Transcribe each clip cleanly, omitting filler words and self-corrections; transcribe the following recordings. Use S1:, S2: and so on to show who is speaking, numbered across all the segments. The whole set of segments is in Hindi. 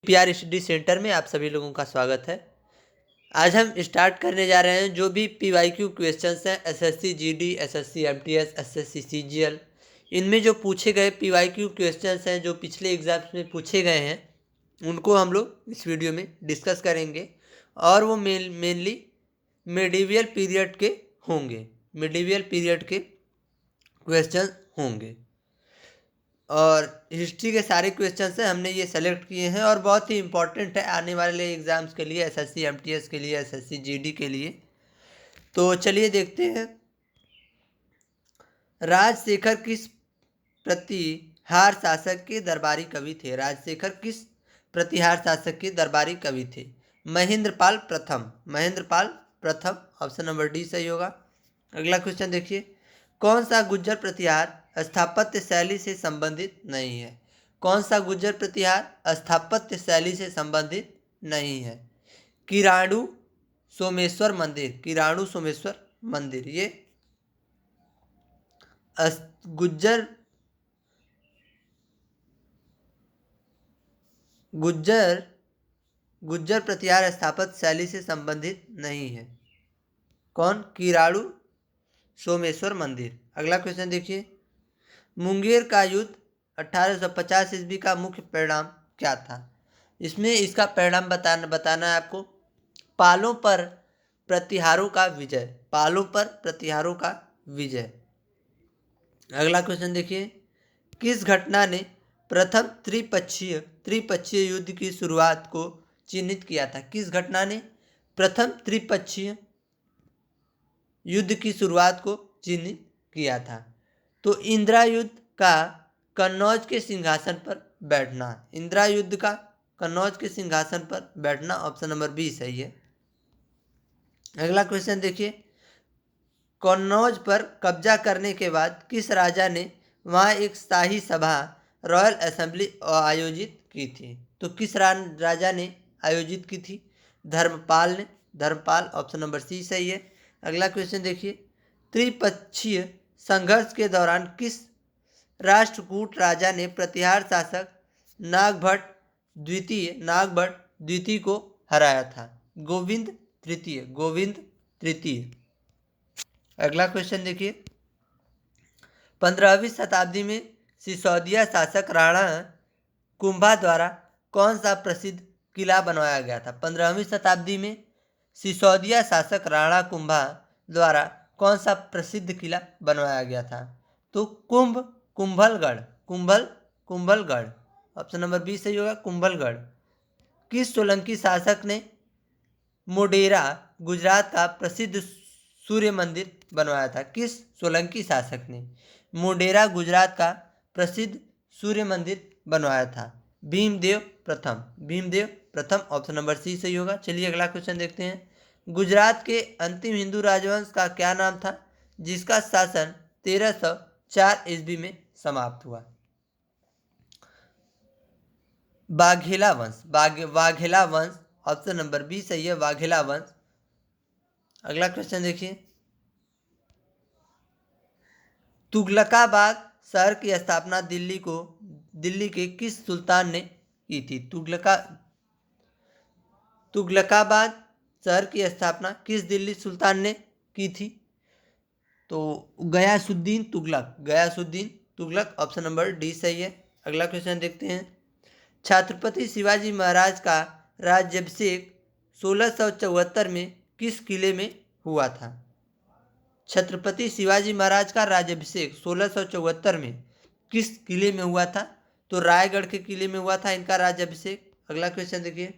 S1: पीआर स्टडी सेंटर में आप सभी लोगों का स्वागत है। आज हम स्टार्ट करने जा रहे हैं जो भी पीवाईक्यू क्वेश्चंस हैं SSC GD, SSC MTS, SSC CGL, इनमें जो पूछे गए पीवाईक्यू क्वेश्चंस हैं जो पिछले एग्जाम्स में पूछे गए हैं उनको हम लोग इस वीडियो में डिस्कस करेंगे और वो मेनली मेडिवियल पीरियड के होंगे। मेडिवियल पीरियड के क्वेश्चन होंगे और हिस्ट्री के सारे क्वेश्चन हैं हमने ये सेलेक्ट किए हैं और बहुत ही इम्पोर्टेंट है आने वाले एग्ज़ाम्स के लिए, एसएससी एमटीएस के लिए, एसएससी जीडी के लिए। तो चलिए देखते हैं। राजशेखर किस प्रतिहार शासक के दरबारी कवि थे? राजशेखर किस प्रतिहार शासक के दरबारी कवि थे? महेंद्रपाल प्रथम। महेंद्रपाल प्रथम, ऑप्शन नंबर डी सही होगा। अगला क्वेश्चन देखिए, कौन सा गुज्जर प्रतिहार स्थापत्य शैली से संबंधित नहीं है? कौन सा गुज्जर प्रतिहार स्थापत्य शैली से संबंधित नहीं है? किराणु सोमेश्वर मंदिर। किराणु सोमेश्वर मंदिर ये गुज्जर गुज्जर गुज्जर प्रतिहार स्थापत्य शैली से संबंधित नहीं है। कौन? किराणु सोमेश्वर मंदिर। अगला क्वेश्चन देखिए, मुंगेर का युद्ध 1850 ईस्वी का मुख्य परिणाम क्या था? इसमें इसका परिणाम बताना है आपको। पालों पर प्रतिहारों का विजय। पालों पर प्रतिहारों का विजय। अगला क्वेश्चन देखिए, किस घटना ने प्रथम त्रिपक्षीय युद्ध की शुरुआत को चिन्हित किया था? किस घटना ने प्रथम त्रिपक्षीय युद्ध की शुरुआत को चिन्हित किया था? तो इंदिरा युद्ध का कन्नौज के सिंहासन पर बैठना। इंदिरा युद्ध का कन्नौज के सिंहासन पर बैठना, ऑप्शन नंबर बी सही है। अगला क्वेश्चन देखिए, कन्नौज पर कब्जा करने के बाद किस राजा ने वहां एक शाही सभा, रॉयल असेंबली आयोजित की थी? तो किस राजा ने आयोजित की थी? धर्मपाल ने। धर्मपाल, ऑप्शन नंबर सी सही है। अगला क्वेश्चन देखिए, त्रिपक्षीय संघर्ष के दौरान किस राष्ट्रकूट राजा ने प्रतिहार शासक नागभट्ट द्वितीय को हराया था? गोविंद तृतीय। गोविंद तृतीय। अगला क्वेश्चन देखिए, 15वीं शताब्दी में सिसोदिया शासक राणा कुंभा द्वारा कौन सा प्रसिद्ध किला बनवाया गया था? 15वीं शताब्दी में सिसोदिया शासक राणा कुंभा द्वारा कौन सा प्रसिद्ध किला बनवाया गया था? तो Kumbhalgarh. Kumbhalgarh, option number b सही होगा, कुंभलगढ़। किस सोलंकी शासक ने मोढेरा गुजरात का प्रसिद्ध सूर्य मंदिर बनवाया था? किस सोलंकी शासक ने मोढेरा गुजरात का प्रसिद्ध सूर्य मंदिर बनवाया था? भीमदेव प्रथम। भीमदेव प्रथम, ऑप्शन नंबर सी सही होगा। चलिए अगला क्वेश्चन देखते हैं, गुजरात के अंतिम हिंदू राजवंश का क्या नाम था जिसका शासन 1304 ईस्वी में समाप्त हुआ? वाघेला वंश। वाघेला वंश, ऑप्शन नंबर बी सही है, वाघेला वंश। अगला क्वेश्चन देखिए, तुगलकाबाद शहर की स्थापना दिल्ली के किस सुल्तान ने की थी? तुगलकाबाद शहर की स्थापना किस दिल्ली सुल्तान ने की थी? तो Ghiyasuddin Tughlaq. Ghiyasuddin Tughlaq, option number d सही है। अगला क्वेश्चन देखते हैं, छत्रपति शिवाजी महाराज का राज्याभिषेक 1674 में किस किले में हुआ था? छत्रपति शिवाजी महाराज का राज्याभिषेक 1674 में किस किले में हुआ था? तो रायगढ़ के किले में हुआ था इनका राज्याभिषेक। अगला क्वेश्चन देखिए,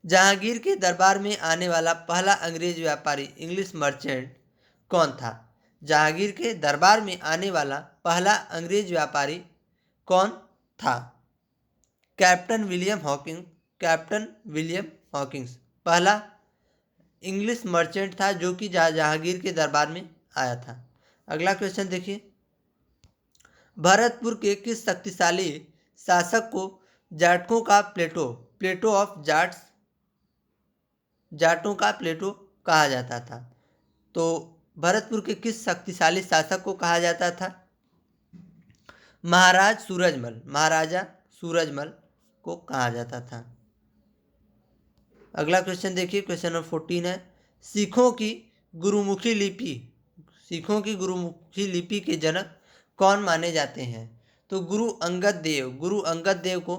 S1: जहांगीर के दरबार में आने वाला पहला अंग्रेज व्यापारी इंग्लिश मर्चेंट कौन था? जहांगीर के दरबार में आने वाला पहला अंग्रेज व्यापारी कौन था? Captain William Hawkins. Captain William Hawkins पहला इंग्लिश मर्चेंट था जो कि जहांगीर के दरबार में आया था। अगला क्वेश्चन देखिए, भरतपुर के किस शक्तिशाली शासक को जाटकों का प्लेटो ऑफ जाटों का प्लेटो कहा जाता था? तो भरतपुर के किस शक्तिशाली शासक को कहा जाता था? महाराजा सूरजमल। को कहा जाता था। अगला क्वेश्चन देखिए, क्वेश्चन नंबर 14 है, सिखों की गुरुमुखी लिपि के जनक कौन माने जाते हैं? तो गुरु अंगद देव को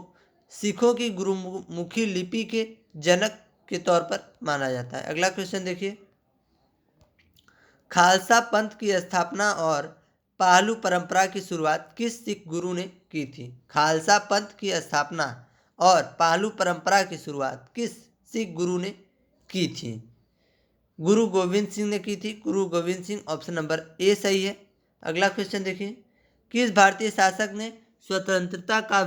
S1: सिखों की गुरुमुखी लिपि के जनक के तौर पर माना जाता है। अगला क्वेश्चन देखिए, खालसा पंथ की स्थापना और पहलू परंपरा की शुरुआत किस सिख गुरु ने की थी? खालसा पंथ की स्थापना और पहलू परंपरा की शुरुआत किस सिख गुरु ने की थी? गुरु गोविंद सिंह ने की थी। गुरु Govind Singh, option number A सही है। अगला क्वेश्चन देखिए, किस भारतीय शासक ने स्वतंत्रता का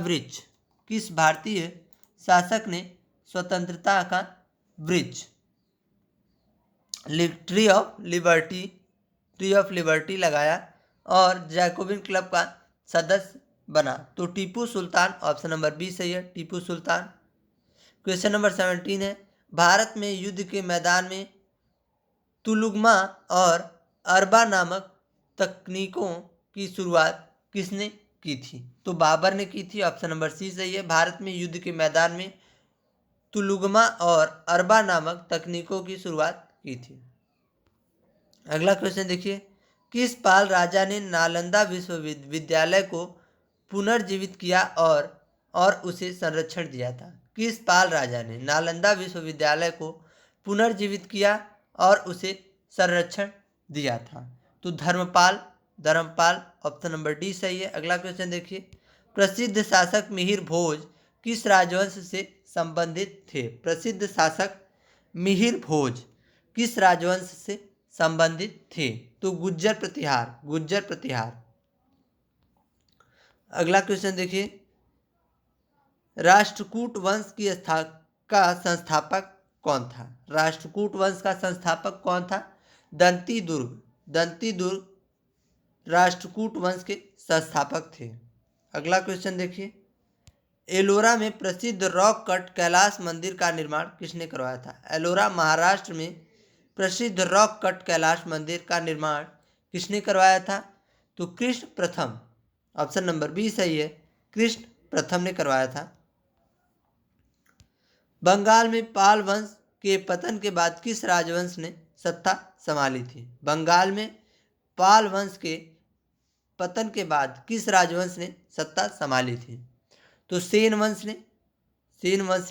S1: वृक्ष ट्री ऑफ लिबर्टी लगाया और जैकोबिन क्लब का सदस्य बना? तो Tipu Sultan, option number b सही है, टीपू सुल्तान। क्वेश्चन नंबर 17 है, भारत में युद्ध के मैदान में तुलुगमा और अरबा नामक तकनीकों की शुरुआत किसने की थी? तो बाबर ने की थी, ऑप्शन नंबर सी सही है। भारत में युद्ध के मैदान में तुलुगमा और अरबा नामक तकनीकों की शुरुआत की थी। अगला क्वेश्चन देखिए, किस पाल राजा ने नालंदा विश्वविद्यालय को पुनर्जीवित किया और उसे संरक्षण दिया था? किस पाल राजा ने नालंदा विश्वविद्यालय को पुनर्जीवित किया और उसे संरक्षण दिया था? तो धर्मपाल, ऑप्शन नंबर डी सही है। अगला क्वेश्चन देखिए, प्रसिद्ध शासक मिहिर भोज किस राजवंश से संबंधित थे? प्रसिद्ध शासक मिहिर भोज किस राजवंश से संबंधित थे? तो गुज्जर प्रतिहार। अगला क्वेश्चन देखिए, राष्ट्रकूट वंश का संस्थापक कौन था? राष्ट्रकूट वंश का संस्थापक कौन था? दंती दुर्ग राष्ट्रकूट वंश के संस्थापक थे। अगला क्वेश्चन देखिए, एलोरा में प्रसिद्ध रॉक कट कैलाश मंदिर का निर्माण किसने करवाया था? एलोरा, महाराष्ट्र में प्रसिद्ध रॉक कट कैलाश मंदिर का निर्माण किसने करवाया था? तो कृष्ण प्रथम, ऑप्शन नंबर बी सही है, कृष्ण प्रथम ने करवाया था। बंगाल में पाल वंश के पतन के बाद किस राजवंश ने सत्ता संभाली थी? बंगाल में पाल वंश के पतन के बाद किस राजवंश ने सत्ता संभाली थी? तो सेन वंश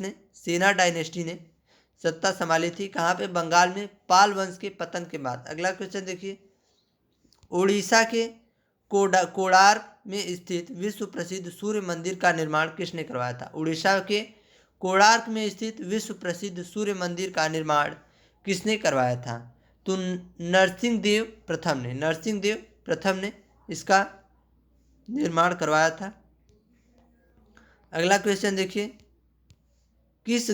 S1: ने सेना डायनेस्टी ने सत्ता संभाली थी। कहाँ पे? बंगाल में पाल वंश के पतन के बाद। अगला क्वेश्चन देखिए, उड़ीसा के कोणार्क में स्थित विश्व प्रसिद्ध सूर्य मंदिर का निर्माण किसने करवाया था? उड़ीसा के कोणार्क में स्थित विश्व प्रसिद्ध सूर्य मंदिर का निर्माण किसने करवाया था? तो नरसिंहदेव प्रथम ने इसका निर्माण करवाया था। अगला क्वेश्चन देखिए, किस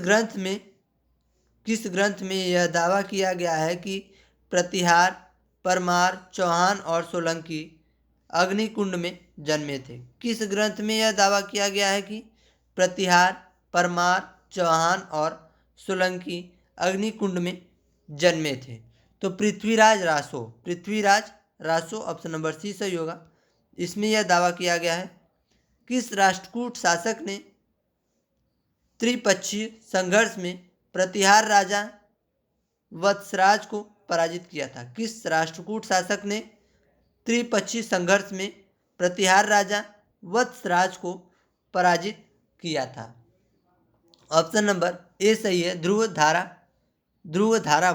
S1: ग्रंथ में यह दावा किया गया है कि प्रतिहार, परमार, चौहान और सोलंकी अग्निकुंड में जन्मे थे? किस ग्रंथ में यह दावा किया गया है कि प्रतिहार, परमार, चौहान और सोलंकी अग्निकुंड में जन्मे थे? तो Prithviraj Raso, option number c सही होगा। इसमें यह दावा किया गया है। किस राष्ट्रकूट शासक ने त्रिपक्षीय संघर्ष में प्रतिहार राजा वत्सराज को पराजित किया था? किस राष्ट्रकूट शासक ने त्रिपक्षीय संघर्ष में प्रतिहार राजा वत्सराज को पराजित किया था? ऑप्शन नंबर ए सही है, ध्रुवधारा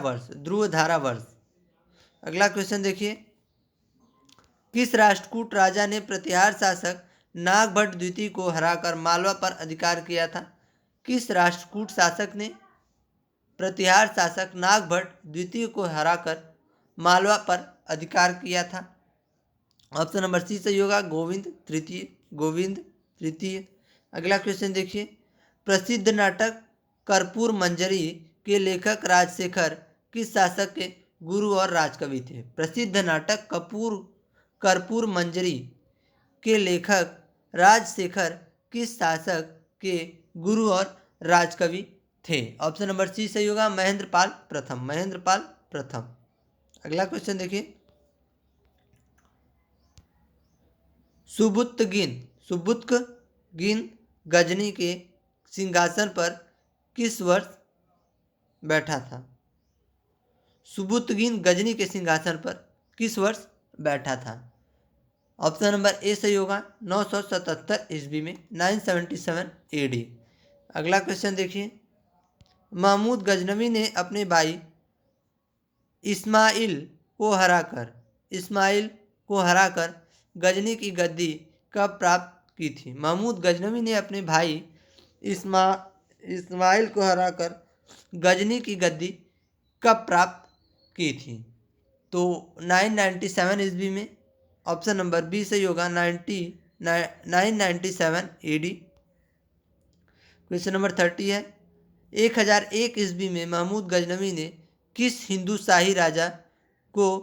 S1: वर्ष। अगला क्वेश्चन देखिए, किस राष्ट्रकूट राजा ने प्रतिहार शासक नागभट्ट द्वितीय को हराकर मालवा पर अधिकार किया था? किस राष्ट्रकूट शासक ने प्रतिहार शासक नागभट्ट द्वितीय को हराकर मालवा पर अधिकार किया था? ऑप्शन नंबर सी सही होगा, गोविंद तृतीय। अगला क्वेश्चन देखिए, प्रसिद्ध नाटक कर्पूर मंजरी के लेखक राजशेखर किस शासक के गुरु और राजकवि थे? प्रसिद्ध नाटक कर्पूर मंजरी के लेखक राजशेखर किस शासक के गुरु और राजकवि थे? ऑप्शन नंबर सी सही होगा, महेंद्रपाल प्रथम। अगला क्वेश्चन देखिए, सुबुत्तगिन गजनी के सिंहासन पर किस वर्ष बैठा था? सुबुतगीन गजनी के सिंहासन पर किस वर्ष बैठा था? ऑप्शन नंबर ए सही होगा 977 ईस्वी में, 977 एडी। अगला क्वेश्चन देखिए, महमूद गजनवी ने अपने भाई इस्माइल को हराकर गजनी की गद्दी कब प्राप्त की थी? महमूद गजनवी ने अपने भाई इस्माइल को हराकर गजनी की गद्दी कब प्राप्त की थी? तो 997 ईस्वी में। ऑप्शन नंबर बी सही होगा 997 एडी। क्वेश्चन नंबर 30 है, 1001 ईस्वी में महमूद गजनवी ने किस हिंदू शाही राजा को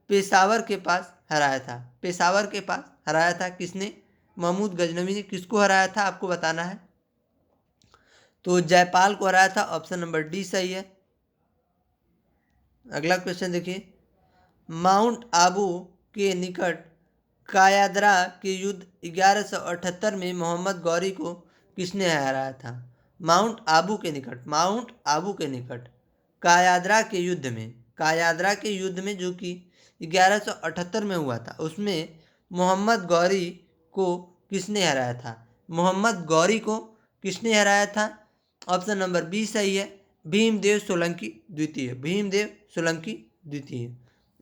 S1: पेशावर के पास हराया था? पेशावर के पास हराया था किसने? महमूद गजनवी ने किसको हराया था, आपको बताना है। तो जयपाल को हराया था, ऑप्शन नंबर डी सही है। अगला क्वेश्चन देखिए, माउंट आबू के निकट कायाद्रा के युद्ध 1178 में मोहम्मद गौरी को किसने हराया था? माउंट आबू के निकट कायाद्रा के युद्ध में जो कि 1178 में हुआ था, उसमें मोहम्मद गौरी को किसने हराया था? मोहम्मद गौरी को किसने हराया था? ऑप्शन नंबर बी सही है, भीमदेव सोलंकी द्वितीय।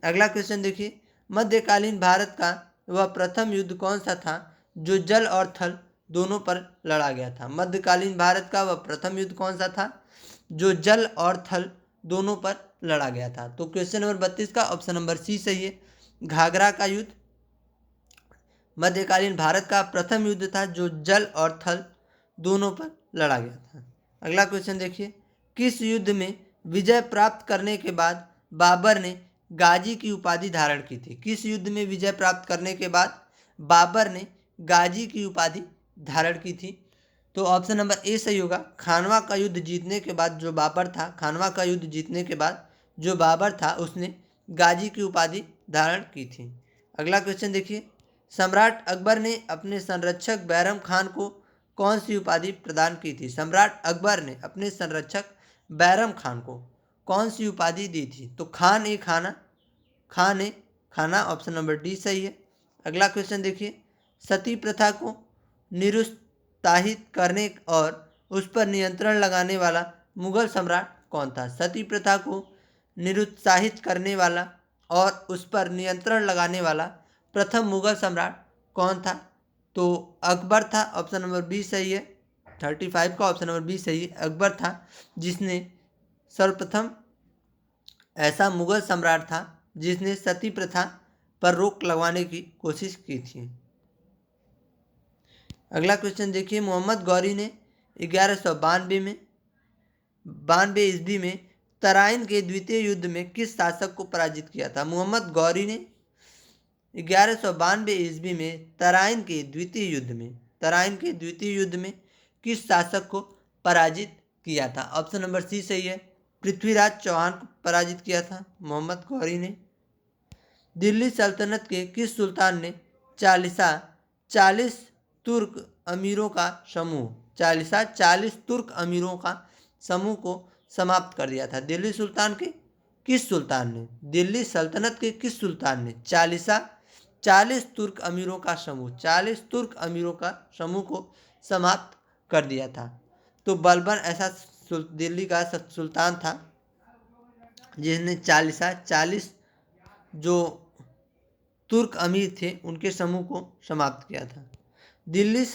S1: अगला क्वेश्चन देखिए, मध्यकालीन भारत का वह प्रथम युद्ध कौन सा था जो जल और थल दोनों पर लड़ा गया था? मध्यकालीन भारत का वह प्रथम युद्ध कौन सा था जो जल और थल दोनों पर लड़ा गया था? तो क्वेश्चन नंबर 32 का ऑप्शन नंबर सी सही है, घाघरा का युद्ध मध्यकालीन भारत का प्रथम युद्ध था जो जल और थल दोनों पर लड़ा गया था। अगला क्वेश्चन देखिए, किस युद्ध में विजय प्राप्त करने के बाद बाबर ने गाजी की उपाधि धारण की थी? किस युद्ध में विजय प्राप्त करने के बाद बाबर ने गाजी की उपाधि धारण की थी? तो ऑप्शन नंबर ए सही होगा, खानवा का युद्ध जीतने के बाद जो बाबर था उसने गाजी की उपाधि धारण की थी। अगला क्वेश्चन देखिए, सम्राट अकबर ने अपने संरक्षक बैरम खान को कौन सी उपाधि प्रदान की थी? सम्राट अकबर ने अपने संरक्षक बैरम खान को कौन सी उपाधि दी थी? तो खान ए खाना, ऑप्शन नंबर डी सही है। अगला क्वेश्चन देखिए, सती प्रथा को निरुत्साहित करने और उस पर नियंत्रण लगाने वाला मुगल सम्राट कौन था? सती प्रथा को निरुत्साहित करने वाला और उस पर नियंत्रण लगाने वाला प्रथम मुगल सम्राट कौन था? तो अकबर था, ऑप्शन नंबर बी सही है। 35 का ऑप्शन नंबर बी सही है, अकबर था जिसने सर्वप्रथम ऐसा मुगल सम्राट था जिसने सती प्रथा पर रोक लगवाने की कोशिश की थी। अगला क्वेश्चन देखिए, मोहम्मद गौरी ने 1192 ईस्वी में तराइन के द्वितीय युद्ध में किस शासक को पराजित किया था? मोहम्मद गौरी ने 1192 ईस्वी में तराइन के द्वितीय युद्ध में किस शासक को पराजित किया था? ऑप्शन नंबर सी सही है, पृथ्वीराज चौहान को पराजित किया था मोहम्मद गौरी ने। दिल्ली सल्तनत के किस सुल्तान ने 40 तुर्क अमीरों का समूह को समाप्त कर दिया था? दिल्ली सल्तनत के किस सुल्तान ने 40 तुर्क अमीरों का समूह को समाप्त कर दिया था? तो बलबन ऐसा दिल्ली का सुल्तान था जिसने 40 जो तुर्क अमीर थे उनके समूह को समाप्त किया था। दिल्ली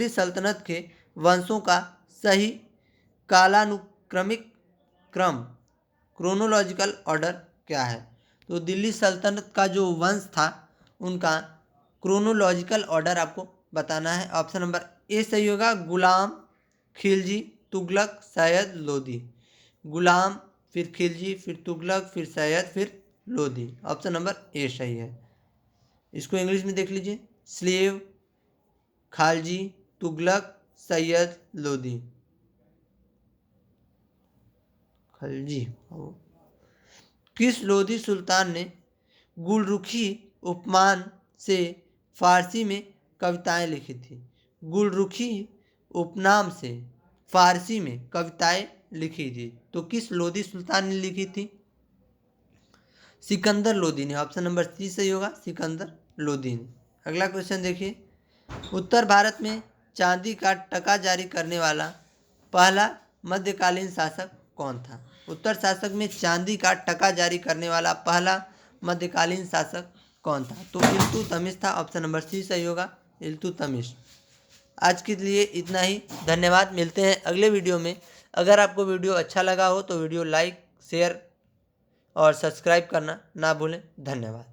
S1: सल्तनत के वंशों का सही कालानुक्रमिक क्रम क्रोनोलॉजिकल ऑर्डर क्या है? तो दिल्ली सल्तनत का जो वंश था उनका क्रोनोलॉजिकल ऑर्डर आपको बताना है। ऑप्शन नंबर ए सही होगा, गुलाम, खिलजी, तुगलक, सैयद, लोदी। गुलाम, फिर खिलजी, फिर तुगलक, फिर सैयद, फिर लोदी। ऑप्शन नंबर ए सही है। इसको इंग्लिश में देख लीजिए, स्लेव, खालजी, तुगलक, सैयद, लोदी। खलजी। किस लोधी सुल्तान ने गुलरुखी उपमान से फारसी में कविताएं लिखी थी? गुलरुखी उपनाम से फारसी में कविताएं लिखी थी? तो किस लोदी सुल्तान ने लिखी थी? सिकंदर लोदी ने। ऑप्शन नंबर सी सही होगा, सिकंदर लोदी ने। अगला क्वेश्चन देखिए, उत्तर भारत में चांदी का टका जारी करने वाला पहला मध्यकालीन शासक कौन था? उत्तर शासक में चांदी का टका जारी करने वाला पहला मध्यकालीन शासक कौन था? तो इल्तुतमिश था। ऑप्शन नंबर सी सही होगा, इल्तुतमिश। आज के लिए इतना ही, धन्यवाद। मिलते हैं अगले वीडियो में। अगर आपको वीडियो अच्छा लगा हो तो वीडियो लाइक, शेयर और सब्सक्राइब करना ना भूलें। धन्यवाद।